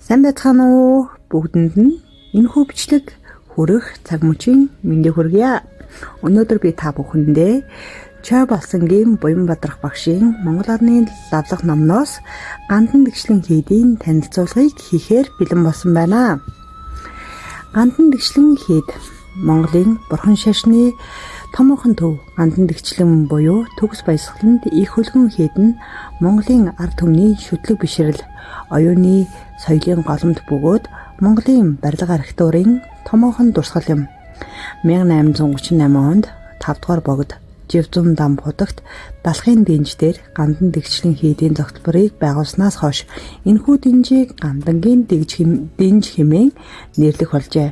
Сайн байцгаана уу? Бүгдэнд нь энэхүү бичлэг хүрэх цаг мөчийн мэндийг хүргье. Өнөөдөр би та бүхэндээ Чой Болсонгийн Буян Бадрах багшийн Монгол орны лавлах номноос гандан дэгшлэн хийдийн танилцуулгыг хийхээр бэлэн болсон байна. Гандан дэгшлэн хийд Монголын бурхан шашны томоохон төв гандан дэгчлэн буюу төгс баясгаланд их хөлгөн хийд нь Монголын ард түмний шүтлэг бишрэл, оюуны соёлын голомт бөгөөд Монголын барилга архитектурын томоохон дурсгал юм. 1838 онд 5 дугаар богд Живзум дам хутагт Далахын дэнж дээр гандан дэгчлэн хийдийн зохицлборыг байгуулснаас хойш энэхүү дэнжийг гандангийн дэнж хэмээн нэрлэх болжээ.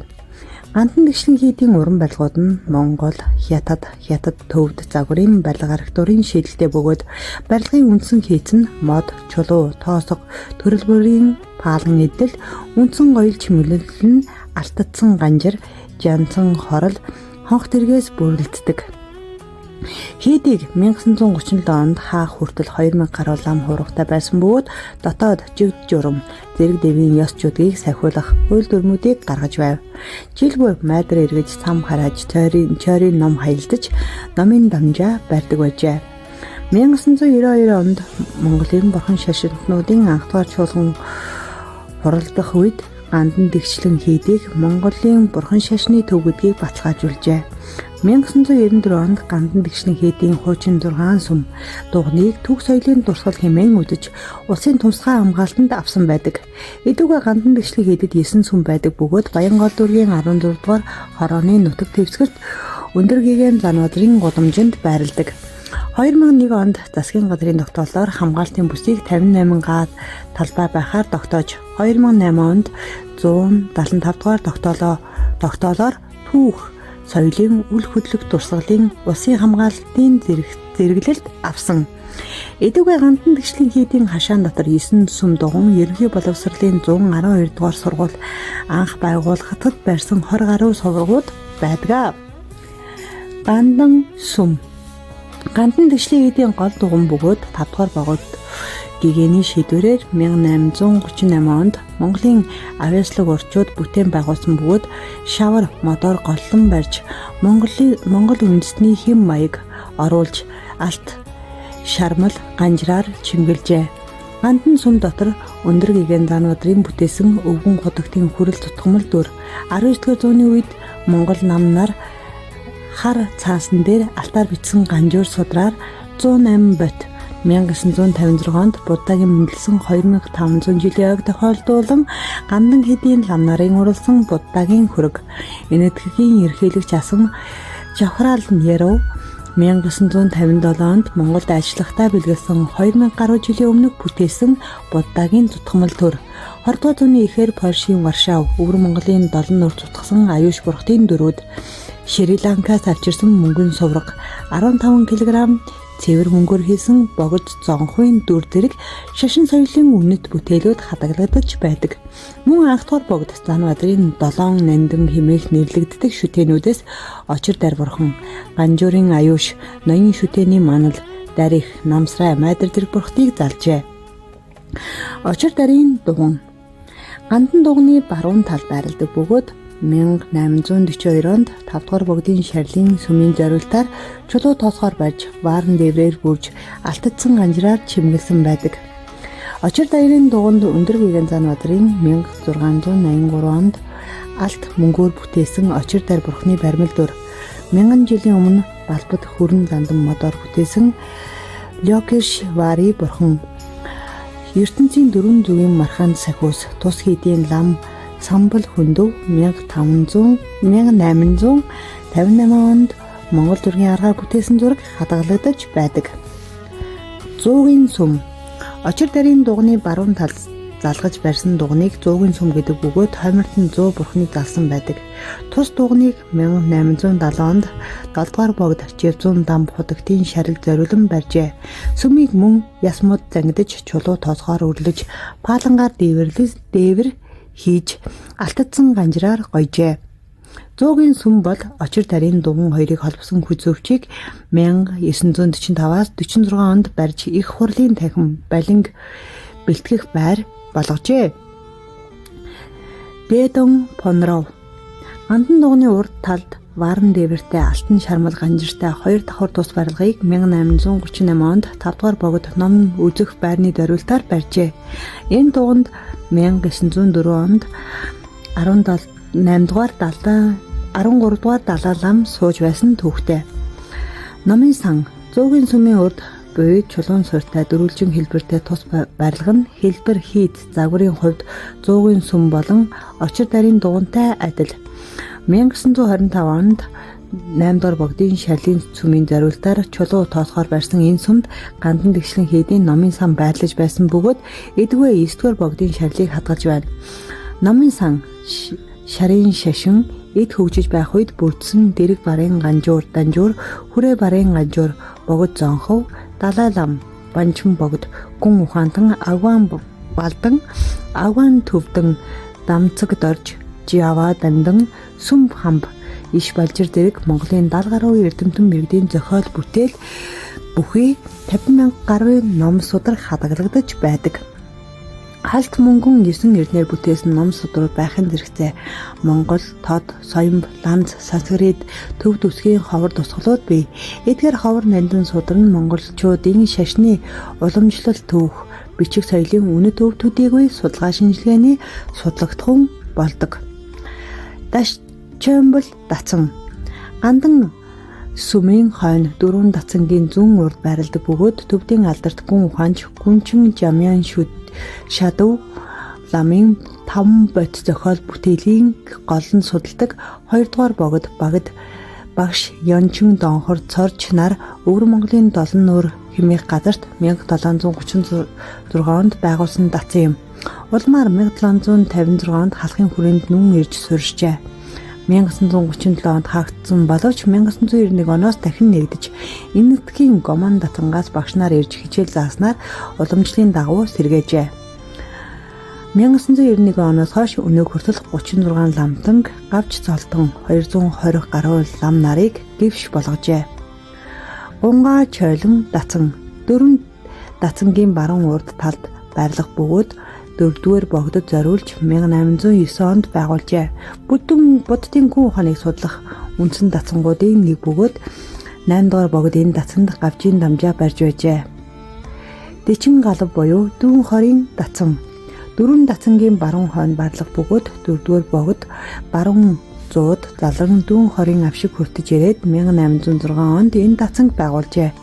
Гандан дэгшлэн хийдийн уран барилгууд нь Монгол, Хятад төвд загварын барилга архитектурын шийдэлтэй бөгөөд барилгын үндсэн хийц нь мод, чулуу, тоосго, төрөл бүрийн паалан эдэл, үндсэн гоёл чимэглэл нь алтдсан ганжир, жанцан хорол, хонх тэргээс бүрэлддэг. Хийдийг 1937 онд хаах хүртэл 2000 гаруй лам хуургатай байсан бөгөөд дотоод живд журам, зэрэг дэвийн ёс чудгийг сахиулах хууль дүрмүүдийг гаргаж байв. Жил бүр майдар эргэж сам харааж цойрын ном хаялдаж номын дамжаа барьдаг байжээ. 1992 онд Монголын бурхан шашинтнуудын анх дугаар чуулган хуралдах үед гандан дэгчлэн хийдийг Монголын бурхан шашны төв гэдгийг баталгаажуулжээ. 1994 онд гандан дэгшлэн хийдийн хуучин 6 сүм дуганыг төв соёлын дурсгал хэмээн үзэж улсын тусгай хамгаалтанд авсан байдаг. Эдүгээ гандан дэгшлэн хийдэд 9 сүм байдаг бөгөөд Баянгол дүүргийн 14 дугаар хорооны нутаг дэвсгэрт өндөр гэгээн Ланбадрын гудамжинд байрладаг. 2001 онд засгийн газрын тогтоолоор хамгаалтын бүсийг 58 га талбай байхаар тогтоож 2008 онд 175 дугаар тогтоолоор түүх соёлын үл хөдлөх дурсгалын улсын хамгаалтын зэрэглэлд авсан. Эдүгээ гандан дэгшлэн хийдийн хашаан дотор 9 сүм дуган ерөнхий боловсролын 112 дугаар сургууль анх байгуулагдахад барьсан 20 гаруй сургууль байдаг. Гандан сүм гандан дэгшлэн хийдийн гол дуган бөгөөд 5 дугаар богод гэгэний шийдвэрээр 1838 онд Монголын авиаслаг урчууд бүтээн байгуулсан бөгөөд шавар, мотор голлон барьж Монгол үндэстний хэм маяг оруулж алт шармал ганжраар чимгэлжээ. Гандан сүм дотор өндөр гэгээн Ланбадрын бүтээсэн өвгөн хотогтын хүрэл тутгамал дүр 19-р зууны үед Монгол нам нар хар цаасан дээр алтаар бичсэн ганжуур судраар 108 бот 1956 онд Буддагийн мэндэлсэн 2500 жилийн ойг тохиолдуулан гандан хийдийн лам нарын уралсан Буддагийн хөрөг энэтхэгийн ерхийлэгч асан Жавхрал Неров 1957 онд Монголд ажиллахтаа бэлгэлсэн 2000 гаруй жилийн өмнөх бүтээсэн Буддагийн зутгамал төр 20 дугаар зууны эхээр Польшийн Варшав, Өвөр Монголын долон нур зутгасан аюуш бурхтын дөрүүд Шри-Ланкаас авчирсан мөнгөн сувраг 15 кг цэвэр мөнгөөр хийсэн богд зонхын дүр зэрэг шашин соёлын үнэт бүтээлүүд хадгалагдаж байдаг. Мөн анх дугаар богд Ланбадрын 7 нандин хэмээх нэрлэгддэг шүтээнүүдээс очир дар бурхан, ганжуурын аюуш, ноён шүтээний манал, дарих, намсрай, майдар зэрэг бурхтыг залжээ. Очир дарын дуган гандан дуганы баруун талд байрладаг бөгөөд 1842 онд 5 дугаар богдын шарлын сүмийн зориултаар чулуу тоосгоор барьж ваарн дэврээр бүрж алтдсан ганжраар чимгэлсэн байдаг. Очир даярын дуганд өндөр гэгээн Ланбадрын 1683 онд алт мөнгөөр бүтээсэн очир дар бурхны баримл дүр 1000 жилийн өмнө Балбад хүрэн зандан модоор бүтээсэн Лёкешвари бурхан ертөнцийн дөрвөн зүгийн мархаанд сахиус тус хийдийн лам Самбал хөндөв 1858 онд Монгол зургийн аргаар бүтээсэн зураг хадгалагдаж байдаг. Зуугийн сүм очир дарын дуганы баруун талд залгаж барьсан дуганыг зуугийн сүм гэдэг бөгөөд хоймортон 100 бурхныг залсан байдаг. Тус дуганыг 1870 онд 7 дугаар богд Живзум дам хутагтын шарил зориулан барьжээ. Сүмийг мөн ясмууд зангидж чулуу тоосгоор өрлөж паалангаар дээвэр хийж алтдсан ганжраар гойжээ. Зуугийн сүм бол очир дарын дуган хоёрыг холбосон хүзөвчийг 1945-аас 46 онд барьж их хурлын танхим балинг бэлтгэх байр болгожээ. Дэдон Понров. Гандан дугны урд талд Варан дээвэртэй алтан шармал ганжиртай 2 давхар тус барилгыг 1838 онд 5 дугаар богод ном үзэх байрны дөрвөлтөөр барьжээ. Энэ дуганд 1904 онд 8 дугаар 13 дугаар далай лам сууж байсан түүхтэй. Номын сан зөөгийн сүмийн урд буй чулуун суурьтай дөрвөлжин хэлбэртэй тус барилга нь хэлбэр хийд загварын хувьд зөөгийн сүм болон очир дарийн дугантай адил. 1925 онд 8 дугаар богдын шалын сүмийн зориултаар чулуу тоосгоор барьсан энэ сүмд гандан тэгшлэн хийдийн номын сан байрлаж байсан бөгөөд эдгвэ 9 дугаар богдын шарлыг хадгалж байна. Номын сан шарын шашин эд хөгжиж байх үед бүрдсэн дэрэг барын ганжуур, данжуур, хүрээ барын ганжуур, богод зонхов, далай лам, банчин богод, гүн ухаантан, агван балдан, агван төвдөн, дамцаг дорж, жава дандан, сүм хамб, иш балжир дэрэг Монголын 70 гаруй эрдэмтэн мэргэдийн зохиол бүтээл бүхий 50,000 гаруй ном судраг хадгалагдаж байдаг. Халт мөнгөн 9 эрднэр бүтээсэн ном судрууд байхын зэрэгцээ Монгол, Тод, Соёмб, Ланз, Санскрит, төв төсгийн ховор тусгалууд бий. Эдгээр ховор нандин судар нь монголчуудын шашны уламжлал түүх, бичиг соёлын үнэт өв төдийгүй судалгаа шинжилгээний судлагдхан болдог. Дашчомбол дацан гандан сүмийн хойно 4 дацангийн зүүн урд байрладаг бөгөөд төвдийн алдарт гүн ухаанч гүнчин жамян шадав ламын 5 бот зохиол бүтээлийн гол нь судалдаг 2 дугаар богод багд багш Янчин Донхор цорч нар Өвөр Монголын долон нуур хэмээх газарт 1736 онд байгуулсан дацан юм. Улмаар 1756 онд халахын хүрээнд нүүн ирж суурьжээ. 1937 онд хаагдсан боловч 1991 оноос дахин нэгдэж энэ нутгийн гомон датангаас багш нар ирж хичээл зааснаар уламжлалын дагуу сэргээжээ. 1991 оноос хойш өнөөг хүртэл 36 ламтанг гавж золтон 220 гаруй лам нарыг дэвш болгожээ. Гунгаа чойлон дацан 4 дацангийн баруун урд талд байрлах бөгөөд 4-р богдод зориулж 1809 онд байгуулжээ. Буддын гүн ухааныг судлах үндсэн дацангуудын нэг бөгөөд 8 дугаар богд энэ дацанд гавжийн дамжаа барьж байжээ. Дэчин галав буюу дүүн хорийн дацан 4 дацангийн баруун хойно барлах бөгөөд 4-р богд баруун зууд залран дүүн хорийн авшиг хүртэж ирээд 1806 онд энэ дацанг байгуулжээ.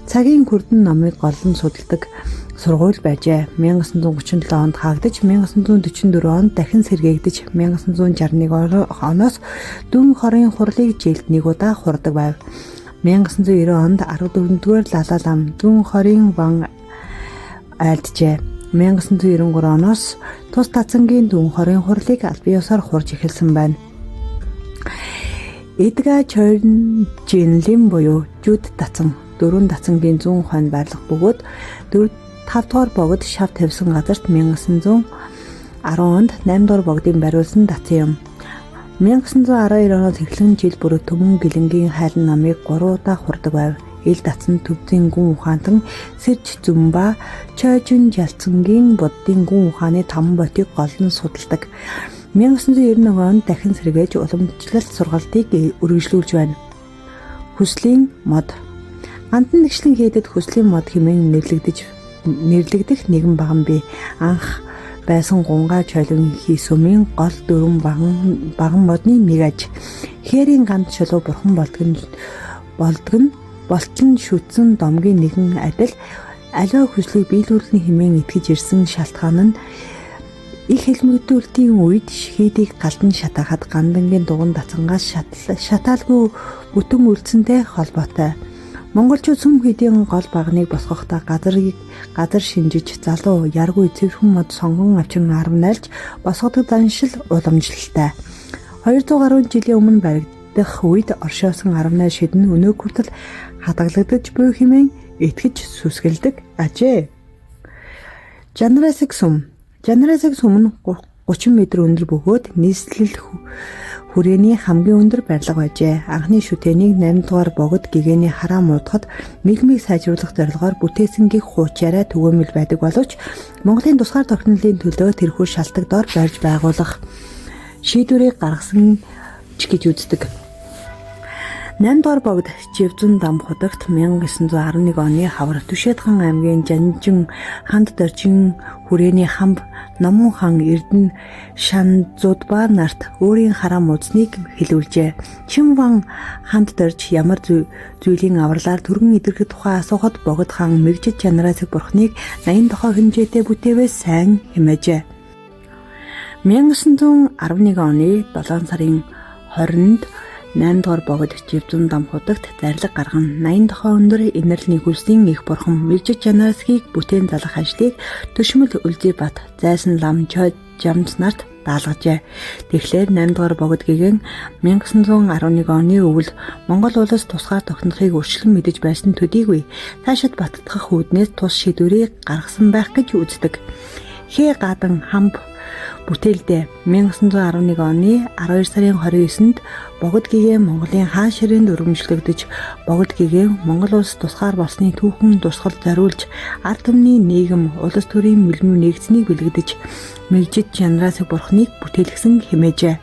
Цагийн хүрдэн номыг голлон судалдаг сургууль байжээ. 1937 онд хаагдаж 1944 онд дахин сэргээгдэж 1961 оноос дүүн хорийн хурлыг жилд нэг удаа хурдаг байв. 1990 онд 14-р Лалаа лам дүүн хорийн ван айлджээ. 1993 оноос тус дацангийн дүүн хорийн хурлыг аль биесээр хурж эхэлсэн байна. Эдга Чойрн Жинлим буюу Жүд дацан 4 дацангийн зүүн хойно байрлах бөгөөд 5 дугаар богод шав тавьсан газарт 1910 онд 8 дугаар богдын бариулсан дацан юм. 1912 оноос эхлэн жил бүр төмөн гэлэнгийн хайлан намыг 3 удаа хурдаг байв. Ил дацан төвдийн гүн ухаантан Сэрж Зүмба Чойжин Жалцангийн буддын гүн ухааны 5 ботыг гол нь судалдаг. 1991 онд дахин сэргээж уламжлалт сургалтыг үргэлжлүүлж байна. Хүслийн мод гандан нэгшлэн хийдэд хүслийн мод хэмээн нэрлэгдэх нэгэн баган бий. Анх байсан гунгаа чойлон хийсүмийн гол 4 баган модны нэг аж. Хээрийн ганд чулуу бурхан болтон шүтсэн домгийн нэгэн адил аливаа хүслийг биелүүлнэ хэмээн итгэж ирсэн шалтгаан нь их хэлмэгдүүлтийн үед шихийдийг галдан шатаахад гандангийн дуган дацангаас шатаалгүй бүтэн үлдсэнтэй холбоотой. Монголчууд сүм хийдийн гол багныг босгохдоо газар шинжиж залуу яргүй цэвэрхэн мод сонгон авчин 10 найлж босгодог заншил уламжлалтай. 200 гаруй жилийн өмнө баригдах үед оршоосон 18 шидэн өнөө хүртэл хадгалагдаж буй хэмээн итгэж сүсгэлдэг ажээ. Жанрасаг сүм нь 30 м өндөр бөгөөд нийслэл хүрээний хамгийн өндөр барилга байжээ. Анхны шүтээнийг 8 дугаар богод гэгэний хараа муудахад мигмиг сайжруулах зорилгоор бүтээсэн гих хуучаарай түгээмэл байдаг боловч Монголын тусгаар тогтнолын төлөө тэрхүү шалтгаан дор барьж байгуулах шийдвэрийг гаргасан ч гэж үздэг. 8 дугаар богд Живзун дам худагт 1911 оны хавар Түшээдхан аймгийн Жанжин ханд доржин хүрээний хамб Намун хаан Эрдэнэ Шанзудбаа нарт өөрийн хараа муузныг хэлүүлжээ. Чинван ханд дорж ямар зүйлийн авралаар түргэн идэрхэх тухай асуухад богд хаан мэгжид чанараас бурхныг 80 дохой хэмжээтэй бүтээвээс сайн хэмээжээ. 1911 оны 7 сарын 20-нд 8 дугаар богд Живзун дам худагт зарлиг гарган 80 дохой өндөр инэрл нэгүсийн их бурхан мэгжид чанарасгийг бүтээн залах ажлыг Төшмөл Үлзий-бат зайсан лам Жамс нарт даалгажээ. Тэгэхээр 8 дугаар богд гэгээн 1911 оны өвөл Монгол улс тусгаар тогтнохыг өршлөн мэдэж байсан төдийгүй цаашид баттгах үүднээс тус шийдвэрийг гаргасан байх гэж үздэг. Хээ гадан хамб бүтээлдээ 1911 оны 12 сарын 29-нд богд гэгээн Монголын хаан ширээнд өргөмжлөгдөж богд гэгээн Монгол улс тусгаар болсны түүхэн дурсгал зориулж ард түмний нийгэм улс төрийн мэлмүү нэгдсэнийг бэлэгдэж мэгжид чанараас бурхныг бүтээлгсэн хэмээжээ.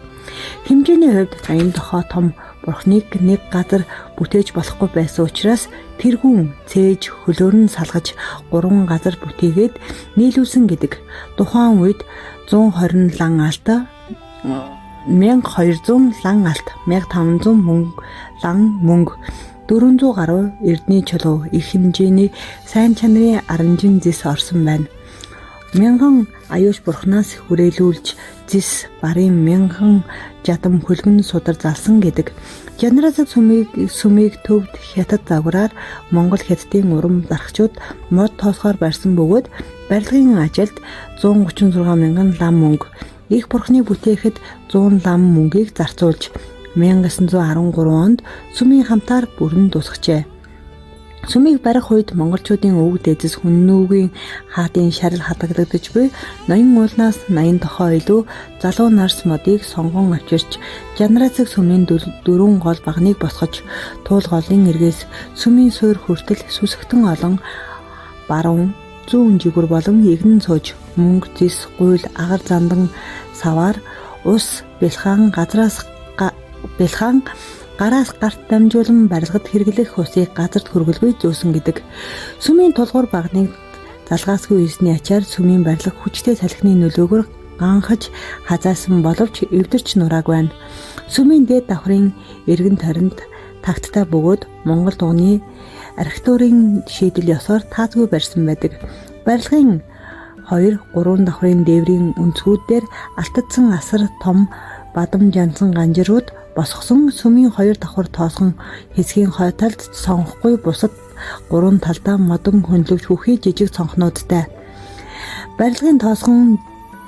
Хэмжээний хувьд 80 дохой том бурхныг нэг газар бүтээж болохгүй байсан учраас тэргүүн цээж хөлөөр нь салгаж 3 газар бүтээгээд нийлүүлсэн гэдэг. Тухайн үед 120 лан алт, 1200 лан алт, 1500 лан мөнгө, 400 гаруй эрдний чулуу их хэмжээний сайн чанарын аранжин зис орсон байна. 1000 аюуш бурхнаас хүрээлүүлж зис барын 1000 жадам хөлгөн судар залсан гэдэг. Жанаразаг сүмийг төвд хятад загвараар Монгол хятадын урам зарагчид мод тоосгоор барьсан бөгөөд барилгын ажилд 136 мянган лам мөнгө, их бурхныг бүтээхэд 100 лам мөнгийг зарцуулж 1913 онд сүмийн хамтаар бүрэн дуусгажээ. Сүмийг барих үед монголчуудын өвөг дээдэс хүннүүгийн хаадын шарил хадгалагдаж буй ноён уулнаас 80 дохой илүү залуу нарс модыг сонгон авчирч Жанаразаг сүмийн 4 гол багныг босгож туул голын эргээс сүмийн суур хүртэл сүсгтэн олон баруун зүүн жигүр болон игнэн сууж мөнгө зис гуйл агар зандан саваар ус бэлхаан гараас гарт дамжуулан барилгад хэрэглэх усыг газарт хөргөлгүй зөөсөн гэдэг. Сүмийн тулгуур багныг залгаасгүй хийсний ачаар сүмийн барилга хүчтэй салхины нөлөөгөөр ганхаж хазаасан боловч эвдэрч нурааг байна. Сүмийн дээд давхрын эргэн тойронд тагттай бөгөөд Монгол дугны архитектурын шийдэл ёсоор таазгүй барьсан байдаг. Барилгын 2-3 давхрын дээврийн өнцгүүдээр алтадсан асар том бадам жансан ганжирууд босгосон сүмийн 2 давхар тоосгон хэсгийн хой талд сонгохгүй бусад 3 талдаа модон хөндлөвч бүхий жижиг цонхнуудтай. Барилгын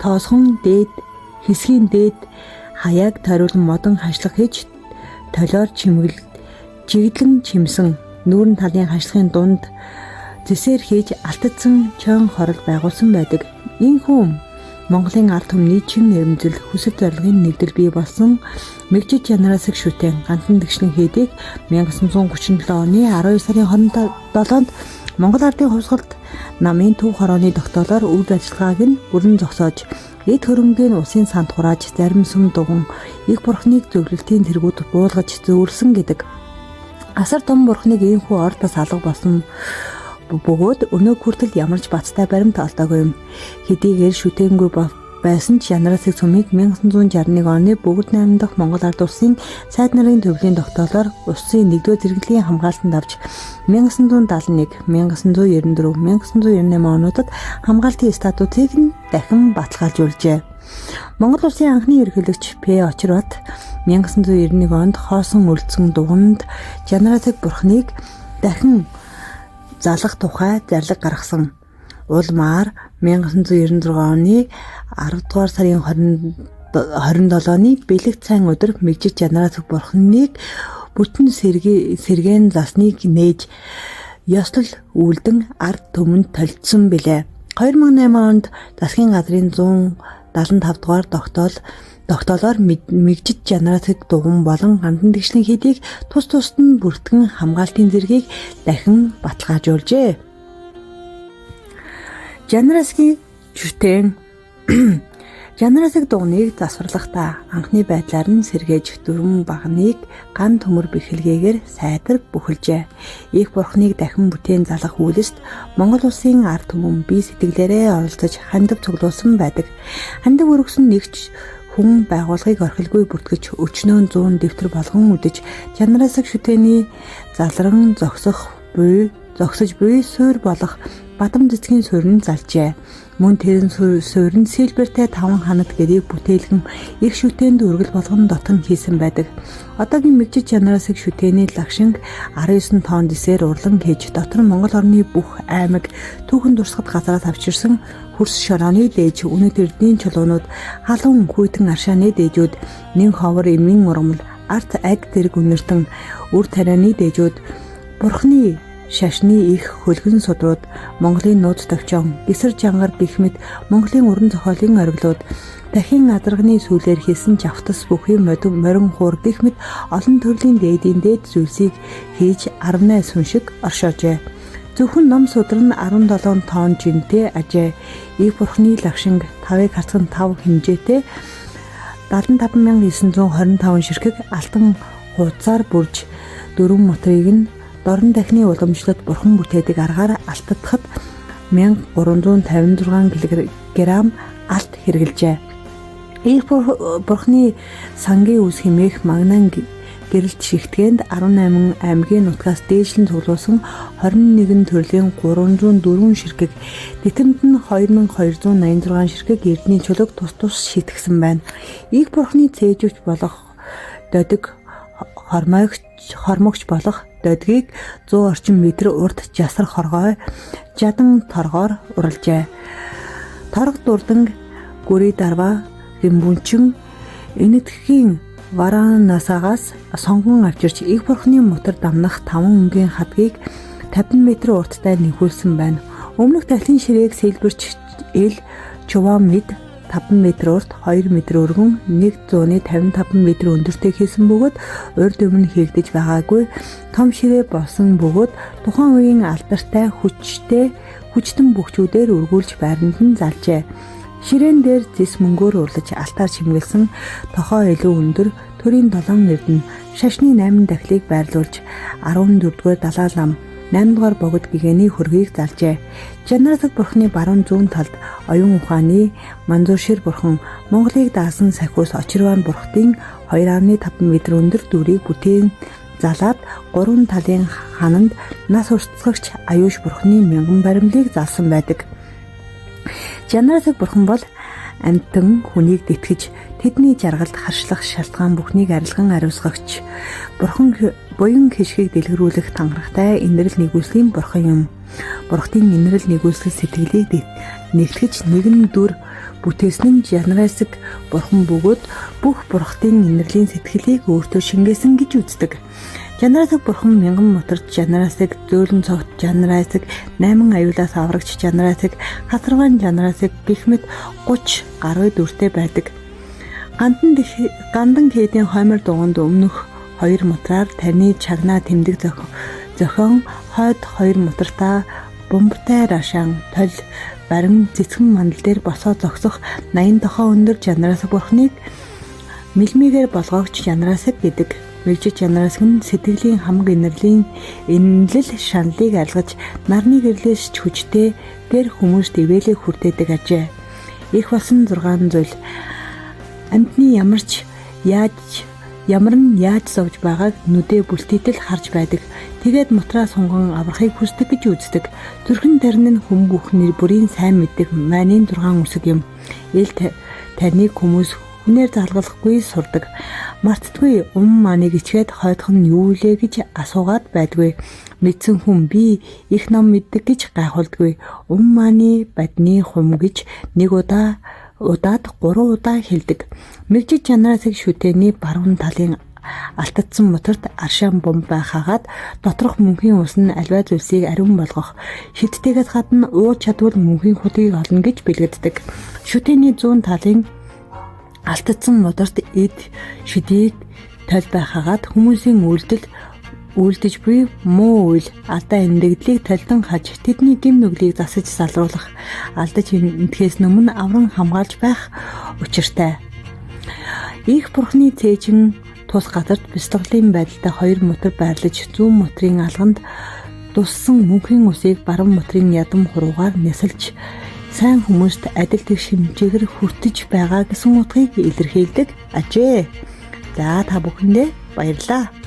тоосгон дээд хэсгийн дээд хаяаг тойруулан модон хашлах хийж толиор чиглэн чимсэн нүүрэн талын хашлахын дунд зэсээр хийж алтадсан чойн хорол байгуулсан байдаг. Ийхүү Монголын ард түмний чин нэрмжил хүсэл зорилгын нэгдэл бий болсон мэгжид чанараасыг шүтэн гандан дэгшин хийдэг 1937 оны 12 сарын 27-нд Монгол ардын хувьсгалд намын төв хорооны тогтоолоор үйл ажиллагааг нь бүрэн зогсоож эд хөрөнгөний усын санд хурааж зарим сүм дуган их бурхныг зөвлөлтийн тэргүүд буулгаж зөөвлсөн гэдэг. Асар том бурхныг ийхүү ордос алга болсон бөгөөд өнөө хүртэл ямарч бацтай баримт олдоогүй юм. Хэдийгээр шүтэнгүй байсан ч Жанаразаг сүмийг 1961 оны бүгд 8 дахь Монгол ард улсын сайд нарын төвлийн тогтоолоор улсын 1-р зэрэглэлийн хамгаалтанд авч 1971, 1994, 1998 онуудад хамгаалтын статутыг нь дахин баталгаажуулжээ. Монгол улсын анхны ерөнхийлөгч П. Очирбат 1991 онд хоосон үлдсэн дуганд Жанаразаг бурхныг дахин залах тухай зарлиг гаргасан. Улмаар 1996 оны 10 дугаар сарын 27-ны бэлэг цайн өдөр мэгжид Жанаразаг бурхныг бүтэн сэргээн засныг нээж ёслол үлдэн ард түмэнд толдсон билээ. 2008 онд засгийн газрын 175 дугаар тогтоолоор мэгжид Жанаразаг дуган болон гандан дэгшлийн хийдийг тус тусад нь бүртгэн хамгаалтын зэргийг дахин баталгаажуулжээ. Жанаразгийн шүтэн Жанарасаг дугныг засварлахдаа анхны байдлаар нь сэргээж дөрвөн багныг ган төмөр бэхэлгээгээр сайдар бүхэлжээ. Их бурхныг дахин бүтээн залах үйлст Монгол улсын ард түмэн бие сэтгэлээрээ оролцож хандив цуглуулсан байдаг. Хандив өргөсөн нэгч хүн байгууллагыг орхилгүй бүртгэж өчнөө 100 дэвтэр болгон үдэж Жанарасаг шүтээний залран зогсож буй суурь болох бадам цэцгийн суурь нь залжээ. Мөн тэрэн суурь нь сэлбэртэй 5 ханад гэрийг бүтээлгэн их шүтээнд үргэл болгон дотн хийсэн байдаг. Одоогийн мэгжиж Жанарасаг шүтээний лагшинг 19 тонн дисээр урлан хийж дотор Монгол орны бүх аймаг түүхэн дурсгад газараас авчирсан хөрс шорооны дээж, өнөөдөр эрдний чулуунууд, халуун хүйтэн аршааны дээжүүд, нэн ховор эмийн ургамал, арт аг зэрэг үнэртэн үр тарианы дээжүүд, бурхны шашны их хөлгөн судрууд, Монголын нууц товчон, гисэр жангар гэх мэт Монголын уран зохиолын ориглууд, дахин азарганы сүүлээр хийсэн жавтас бүхий морин хуур гэх мэт олон төрлийн дээдийн дээд зүйлсийг хийж 18 сүн шиг оршоожээ. Зөвхөн ном судар нь 17 тонн жинтэй ажээ. Их бурхны лагшинг 5-ыг харцхан 5 хэмжээтэй 75925 ширхэг алтан хуудасаар бүрж 4 моторыг нь дорн дахны уламжлалт бурхан бүтээдэг аргаар алтдахад 1356 кг алт хэрэгэлжээ. Их бурхны сангийн үс хэмээх магнан гэрэлт шигтгэнд 18 аймгийн нутгаас дээшлэн цуглуулсан 21 төрлийн 304 ширхэг, титэмд нь 2286 ширхэг эрдний чулууг тус шийтгсэн байна. Их бурхны цээжвч болох додиг хормогч болох додгийг 100 орчим метр урт жасар хоргой жадан торгоор уралжээ. Торг дурдан гүри дарва гэмбүнчин энэтхэгийн Варанасагаас сонгон авчирч их бурхны мотор дамнах 5 өнгийн хадгийг 50 м урттай нэхүүлсэн байна. Өмнөх дахлын ширээг сэлбэрч ил чуваа мэд 5 м урт 2 м өргөн 155 м өндөртэй хийсэн бөгөөд урд өмнө хийгдэж байгаагүй том ширээ болсон бөгөөд тухайн үеийн алдартай хүчтэн бөхчүүдээр өргүүлж байранд нь залжээ. Ширээн дээр зис мөнгөөр урлаж алтаар чимгэлсэн тохоо илүү өндөр төрийн 7 эрдэнэ шашны 8 дахлыг байрлуулж 14-р далаа лам 8-р богд гэгэний хөргийг залжээ. Жанарасаг бурхны баруун зүүн талд оюун ухааны Манзууршир бурхан Монголыг даасан сахиус Очирван бурхтын 2.5 м өндөр дүрийг бүтээн залаад 3 талын хананд нас уртцгагч Аюуш бурхны мянган баримлыг залсан байдаг. Жанарасаг бурхан бол амьтан хүнийг дэтгэж тэдний жаргалд харшлах шалтгаан бүхнийг арилган ариусгагч бурхан буян хишгийг дэлгэрүүлэх тангарахтай инэрл нэгүслийн бурхан юм. Бурхтын инэрл нэгүсгэл сэтгэлийг нэглэж нэгэн дүр бүтээсэн нь Жанарасаг бурхан бөгөөд бүх бурхтын инэрлийн сэтгэлийг өөртөө шингээсэн гэж үздэг. Жанарасаг бурхан мянган моторт Жанарасаг, зөөлөн цогт Жанарасаг, 8 аюулаас аврагч Жанарасаг, хасарван Жанарасаг гэх мэт 30 гаруй дүртэй байдаг. Гандан хийдийн хоймор дугуйнд өмнөх 2 мотороор тарны чагнаа тэмдэг зохион хойд 2 мотортой бомбтай рашан тол барин цэцгэн мандал дээр босоо зогсох 80 тохоо өндөр Жанарасаг бурхныг мэлмигээр болгоогч Жанарасаг гэдэг. Мэгжиж Жанарасаг нь сэтгэлийн хамаг инэрлэл шаналлыг арилгаж нарны гэрлээс ч хүчтэй гэр хүмүүст ивэлэг хүртээдэг ажээ. Их болсон 6 зүйл амьтны ямар нь яаж зовж байгааг нүдээ бүлтийтэл харж байдаг. Тэгээд мотраа сунган аврахыг хүсдэг гэж үздэг. Зүрхэн тарин нь хүм бүхний бүрийн сайн мэддэг майны 6 үсэг юм. Ил тарныг хүмүүс хүнээр залгалахгүй сурдаг. Мартдаггүй маныг ичгээд хойдох нь юу вэ гэж асуугаад байдгүй. Мэдсэн хүн би их ном мэддэг гэж гайхуулдаггүй. Маны бадны хум гэж нэг удаад 3 удаа хэлдэг. Мэгжиж Жанарасаг шүтээний баруун талын алтдсан моторт аршаан бомб байхаагаад доторх мөнхийн ус нь альва зүйлсийг ариун болгох, шидтэйгээс гадна ууж чадвал мөнхийн хутгийг олно гэж бэлгэддэг. Шүтээний зүүн талын алтдсан моторт эд шидийг тол байхаагаад хүмүүсийн үйлдэл Үйлдэж буй муу үйл алдаа эндэгдлийг толдон хаж тэдний гэм нүглийг засаж салруулах алдаж энтгэхээс өмнө авран хамгаалж байх учиртай. Их бурхны цээжин тус газарт бяцлаглалын байдалтай 2 мотор байрлаж зүүн моторын алганд дуссан мөнхийн усыг баруун моторын ядам хуруугаар нясалж сайн хүмүүст адил тэгш хэмжээгээр хүртэж байгаа гэсэн утгыг илэрхийлдэг ажээ. За та бүхэндээ баярлалаа.